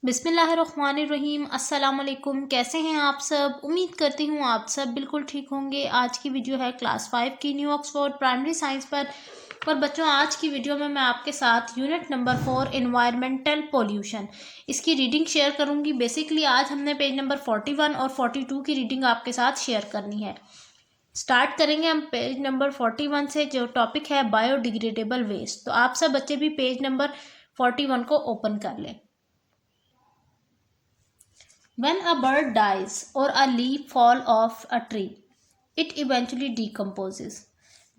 बिस्मिल्लाहिर्रहमानिर्रहीम। अस्सलाम वालेकुम। कैसे हैं आप सब? उम्मीद करती हूँ आप सब बिल्कुल ठीक होंगे। आज की वीडियो है क्लास 5 की न्यू ऑक्सफोर्ड प्राइमरी साइंस पर। और बच्चों, आज की वीडियो में मैं आपके साथ यूनिट नंबर 4 एनवायरमेंटल पोल्यूशन इसकी रीडिंग शेयर करूँगी। बेसिकली आज हमने पेज नंबर 41 और 42 की रीडिंग आपके साथ शेयर करनी है। स्टार्ट करेंगे हम पेज नंबर 41 से, जो टॉपिक है बायोडिग्रेडेबल वेस्ट। तो आप सब बच्चे भी पेज नंबर 41 को ओपन कर लें। When a bird dies or a leaf fall off a tree, it eventually decomposes.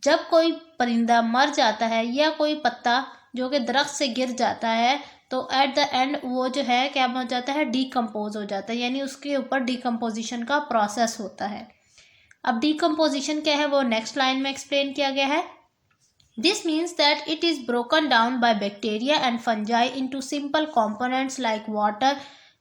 जब कोई परिंदा मर जाता है या कोई पत्ता जो कि दरख्त से गिर जाता है, तो एट द एंड वो जो है क्या हो जाता है, डीकम्पोज हो जाता है, यानी उसके ऊपर डीकम्पोजिशन का प्रोसेस होता है। अब डीकम्पोजिशन क्या है वो नेक्स्ट लाइन में एक्सप्लेन किया गया है। This means that it is broken down by bacteria and fungi into simple components like water,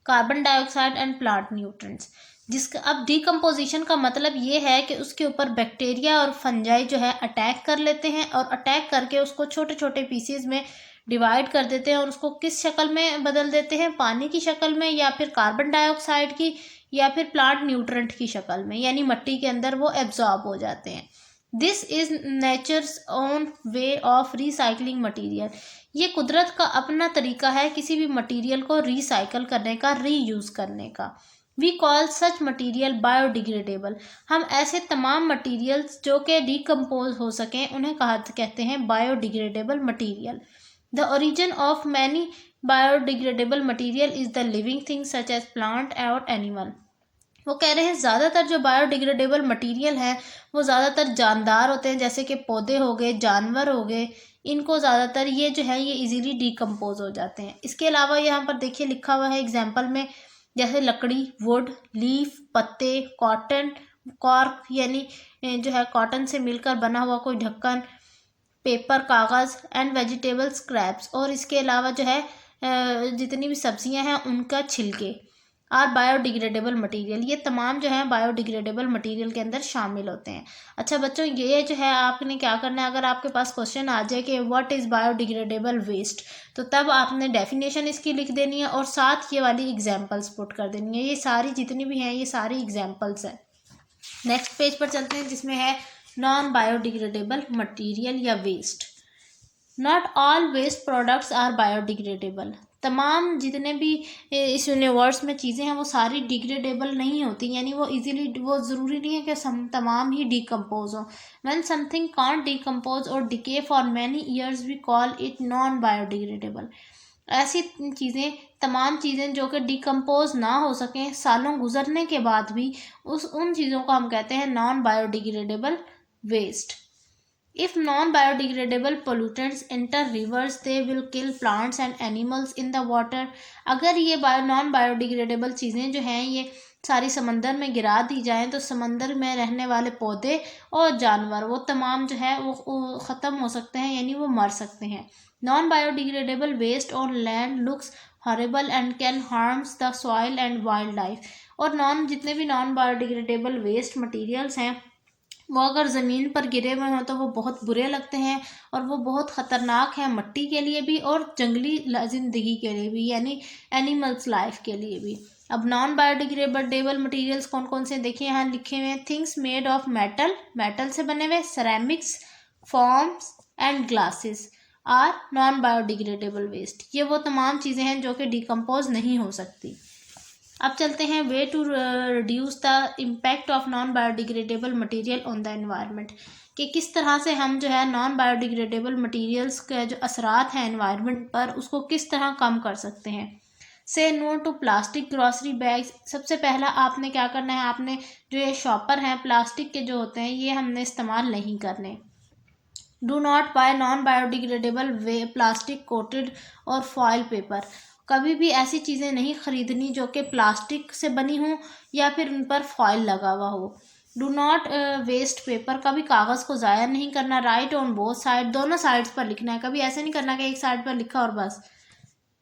carbon dioxide and plant nutrients. जिसका अब डीकम्पोजिशन का मतलब ये है कि उसके ऊपर बैक्टीरिया और फंजाई जो है अटैक कर लेते हैं और अटैक करके उसको छोटे छोटे पीसेस में डिवाइड कर देते हैं और उसको किस शक्ल में बदल देते हैं, पानी की शक्ल में या फिर कार्बन डाइऑक्साइड की या फिर प्लांट न्यूट्रिएंट की शक्ल में, यानी मिट्टी के अंदर वो एब्जॉर्ब हो जाते हैं। This is nature's own way of recycling material. ये कुदरत का अपना तरीका है किसी भी मटेरियल को रिसाइकल करने का, रीयूज करने का। We call such material biodegradable. हम ऐसे तमाम मटेरियल्स जो कि डिकम्पोज हो सकें उन्हें कहते हैं biodegradable material. The origin of many biodegradable material is the living thing such as plant और एनिमल। वो कह रहे हैं ज़्यादातर जो बायोडिग्रेडेबल मटेरियल है वो ज़्यादातर जानदार होते हैं, जैसे कि पौधे हो गए, जानवर हो गए। इनको ज़्यादातर ये जो है ये इजीली डिकम्पोज हो जाते हैं। इसके अलावा यहाँ पर देखिए लिखा हुआ है एग्जाम्पल में, जैसे लकड़ी, वुड, लीफ, पत्ते, कॉटन, कॉर्क यानी जो है कॉटन से मिलकर बना हुआ कोई ढक्कन, पेपर, कागज़ एंड वेजिटेबल स्क्रैप्स, और इसके अलावा जो है जितनी भी सब्जियां हैं उनका छिलके और बायोडिग्रेडेबल मटेरियल। ये तमाम जो है बायोडिग्रेडेबल मटेरियल के अंदर शामिल होते हैं। अच्छा बच्चों, ये जो है आपने क्या करना है, अगर आपके पास क्वेश्चन आ जाए कि व्हाट इज़ बायोडिग्रेडेबल वेस्ट, तो तब आपने डेफिनेशन इसकी लिख देनी है और साथ ये वाली एग्जाम्पल्स पुट कर देनी है। ये सारी जितनी भी हैं ये सारी एग्जाम्पल्स हैं। नेक्स्ट पेज पर चलते हैं जिसमें है नॉन बायोडिग्रेडेबल मटीरियल या waste. Not all waste products are biodegradable. तमाम जितने भी इस यूनिवर्स में चीज़ें हैं वो सारी डिग्रेडेबल नहीं होती, यानी वो इजीली, वो ज़रूरी नहीं है कि तमाम ही डिकम्पोज हो। व्हेन समथिंग कांट डिकम्पोज और decay for many years we call it non biodegradable. ऐसी चीज़ें, तमाम चीज़ें जो कि डिकम्पोज ना हो सकें सालों गुजरने के बाद भी, उन चीज़ों को हम कहते हैं non biodegradable waste. If non-biodegradable pollutants enter rivers, they will kill plants and animals in the water. अगर ये नॉन बायोडिग्रेडेबल चीज़ें जो हैं ये सारी समंदर में गिरा दी जाएं तो समंदर में रहने वाले पौधे और जानवर वो तमाम जो है वो ख़त्म हो सकते हैं, यानी वो मर सकते हैं। Non biodegradable waste on land looks horrible and can harms the soil and wildlife. और जितने भी नॉन बायोडिग्रेडेबल वेस्ट मटीरियल्स हैं वो अगर ज़मीन पर गिरे हुए हों तो वो बहुत बुरे लगते हैं और वो बहुत ख़तरनाक हैं मिट्टी के लिए भी और जंगली ज़िंदगी के लिए भी, यानी एनिमल्स लाइफ के लिए भी। अब नॉन बायोडिग्रेडेबल मटेरियल्स कौन कौन से देखिए, यहाँ लिखे हुए हैं। Things made of metal, metal से बने हुए, ceramics, forms and glasses are non biodegradable waste. ये वो तमाम चीज़ें हैं जो कि डिकम्पोज नहीं हो सकती। अब चलते हैं way to reduce the impact of non biodegradable material on the environment, कि किस तरह से हम जो है नॉन बायोडिग्रेडेबल मटेरियल्स के जो असरात हैं एनवायरनमेंट पर उसको किस तरह कम कर सकते हैं। Say no to plastic grocery bags. सबसे पहला आपने क्या करना है, आपने जो ये शॉपर हैं प्लास्टिक के जो होते हैं ये हमने इस्तेमाल नहीं करने। Do not bye non biodegradable way plastic coated और फॉयल पेपर। कभी भी ऐसी चीज़ें नहीं खरीदनी जो कि प्लास्टिक से बनी हों या फिर उन पर फॉयल लगा हुआ हो। डू नॉट वेस्ट पेपर, कभी कागज़ को ज़ाया नहीं करना। राइट ऑन बोथ साइड, दोनों साइड्स पर लिखना है, कभी ऐसे नहीं करना कि एक साइड पर लिखा और बस।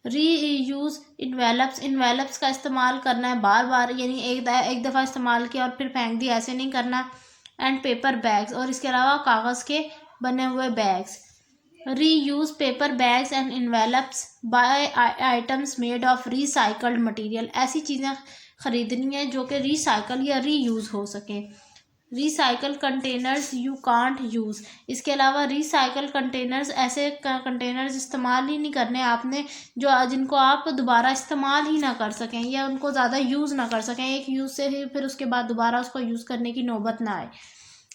री यूज़ इन्वेलप्स, इन्वेलप्स का इस्तेमाल करना है बार बार, यानी एक दफ़ा इस्तेमाल किया और फिर फेंक दिया, ऐसे नहीं करना। एंड पेपर बैग्स, और इसके अलावा कागज़ के बने हुए bags. Reuse paper bags and envelopes, buy items made of recycled material. ऐसी चीज़ें खरीदनी है जो कि रिसाइकल या रीयूज हो सकें। Recycle containers you can't use. इसके अलावा रिसाइकल कंटेनर्स, ऐसे कंटेनर्स इस्तेमाल ही नहीं करने आपने जो जिनको आप दोबारा इस्तेमाल ही ना कर सकें या उनको ज़्यादा यूज़ ना कर सकें, एक यूज़ से ही फिर उसके बाद दोबारा उसको यूज़ करने की नौबत ना आए।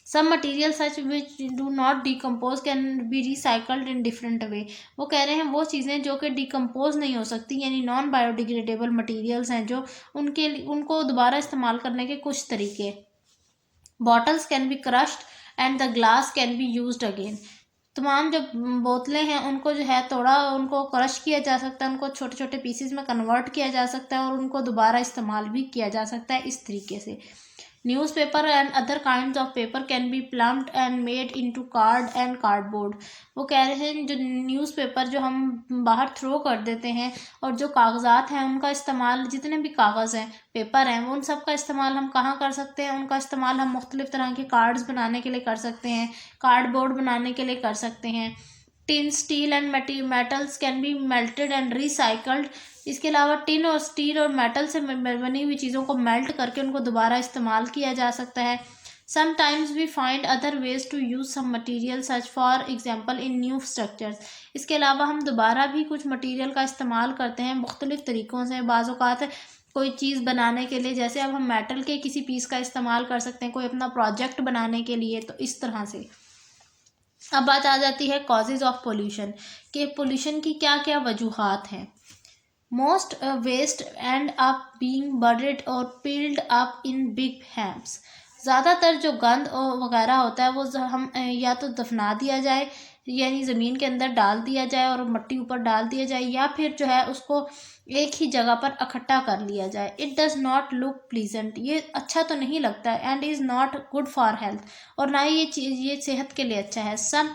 Some material such which do not decompose can be recycled in different way. वो कह रहे हैं वो चीज़ें जो कि डिकम्पोज नहीं हो सकती, यानी नॉन बायोडिग्रेडेबल मटीरियल्स हैं जो उनको दोबारा इस्तेमाल करने के कुछ तरीके। Bottles can be crushed and the glass can be used again. तमाम जो बोतलें हैं उनको जो है थोड़ा उनको क्रश किया जा सकता है, उनको छोटे छोटे पीसेस में कन्वर्ट किया जा सकता है और उनको दोबारा इस्तेमाल भी किया जा सकता है इस तरीके से। Newspaper and other kind of paper can be pulped and made into card and cardboard. वो कह रहे हैं जो न्यूज़पेपर जो हम बाहर थ्रो कर देते हैं और जो कागज़ात हैं उनका इस्तेमाल, जितने भी कागज़ हैं पेपर हैं, वो उन सब का इस्तेमाल हम कहाँ कर सकते हैं? उनका इस्तेमाल हम मुख्तलिफ़ तरह के कार्ड्स बनाने के लिए कर सकते हैं, कार्डबोर्ड बनाने के लिए कर सकते हैं। Tin, steel and metals can be melted and recycled. इसके अलावा टिन और स्टील और मेटल से बनी हुई चीज़ों को मेल्ट करके उनको दोबारा इस्तेमाल किया जा सकता है। Sometimes we find other ways to use some material such for example in new structures. इसके अलावा हम दोबारा भी कुछ मटीरियल का इस्तेमाल करते हैं मुख्तलिफ़ तरीक़ों से। बाज़ औक़ात कोई चीज़ बनाने के लिए, जैसे अब हम मेटल के किसी पीस का इस्तेमाल कर सकते हैं कोई अपना प्रोजेक्ट बनाने के लिए, तो इस तरह से। अब बात आ जाती है कॉजेज़ ऑफ पोल्यूशन, कि पोल्यूशन की क्या क्या वजूहात हैं। Most waste end up being buried और piled up in big heaps. ज़्यादातर जो गंद वगैरह होता है वो हम या तो दफना दिया जाए, यानी ज़मीन के अंदर डाल दिया जाए और मिट्टी ऊपर डाल दिया जाए, या फिर जो है उसको एक ही जगह पर इकट्ठा कर लिया जाए। It does not look pleasant, ये अच्छा तो नहीं लगता है, and is not good for health, और ना ही ये सेहत के लिए अच्छा है। Some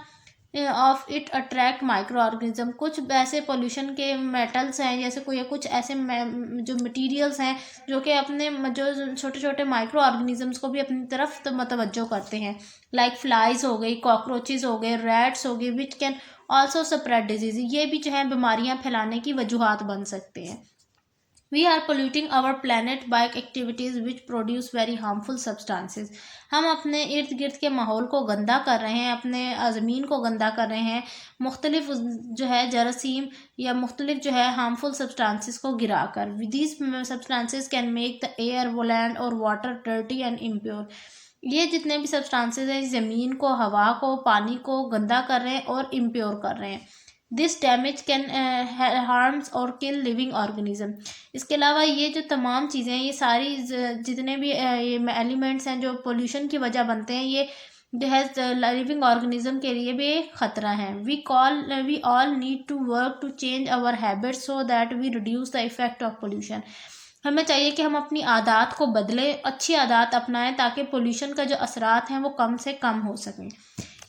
of it attract micro organism. कुछ ऐसे पोल्यूशन के मेटल्स हैं, जैसे कोई कुछ ऐसे जो मटेरियल्स हैं जो कि अपने जो छोटे छोटे माइक्रो ऑर्गेनिजम्स को भी अपनी तरफ मतवज्जो करते हैं। लाइक फ्लाइज हो गई, कॉकरोचेज हो गए, रैट्स हो गए, which can also spread disease. ये भी जो है बीमारियां फैलाने की वजूहात बन सकते हैं। We are polluting our planet by activities which produce very harmful substances। हम अपने इर्द गिर्द के माहौल को गंदा कर रहे हैं, अपने ज़मीन को गंदा कर रहे हैं, मुख्तलिफ जो है जरासीम या मुख्तलिफ जो है हार्मफुल सब्सटेंसेस को गिरा कर। These substances can make the air, land और वाटर डर्टी एंड इम्प्योर। ये जितने भी सब्सटेंसेस हैं ज़मीन को, हवा को, पानी को गंदा कर रहे हैं और इम्प्योर कर रहे हैं। दिस डैमेज कैन हार्म्स और किल लिविंग ऑर्गेनिज्म। इसके अलावा ये जो तमाम चीज़ें हैं, ये सारी जितने भी ये एलिमेंट्स हैं जो पोल्यूशन की वजह बनते हैं, ये जो है लिविंग ऑर्गेनिज्म के लिए भी एक ख़तरा है। We all need to work to change our habits so that we reduce the effect of pollution. हमें चाहिए कि हम अपनी आदत को बदलें, अच्छी आदत अपनाएं, ताकि पोल्यूशन का जो असरात हैं वो कम से कम हो सकें।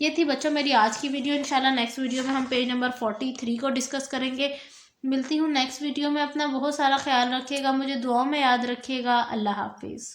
ये थी बच्चों मेरी आज की वीडियो। इंशाल्लाह नेक्स्ट वीडियो में हम पेज नंबर 43 को डिस्कस करेंगे। मिलती हूँ नेक्स्ट वीडियो में। अपना बहुत सारा ख्याल रखिएगा, मुझे दुआओं में याद रखिएगा। अल्लाह हाफिज़।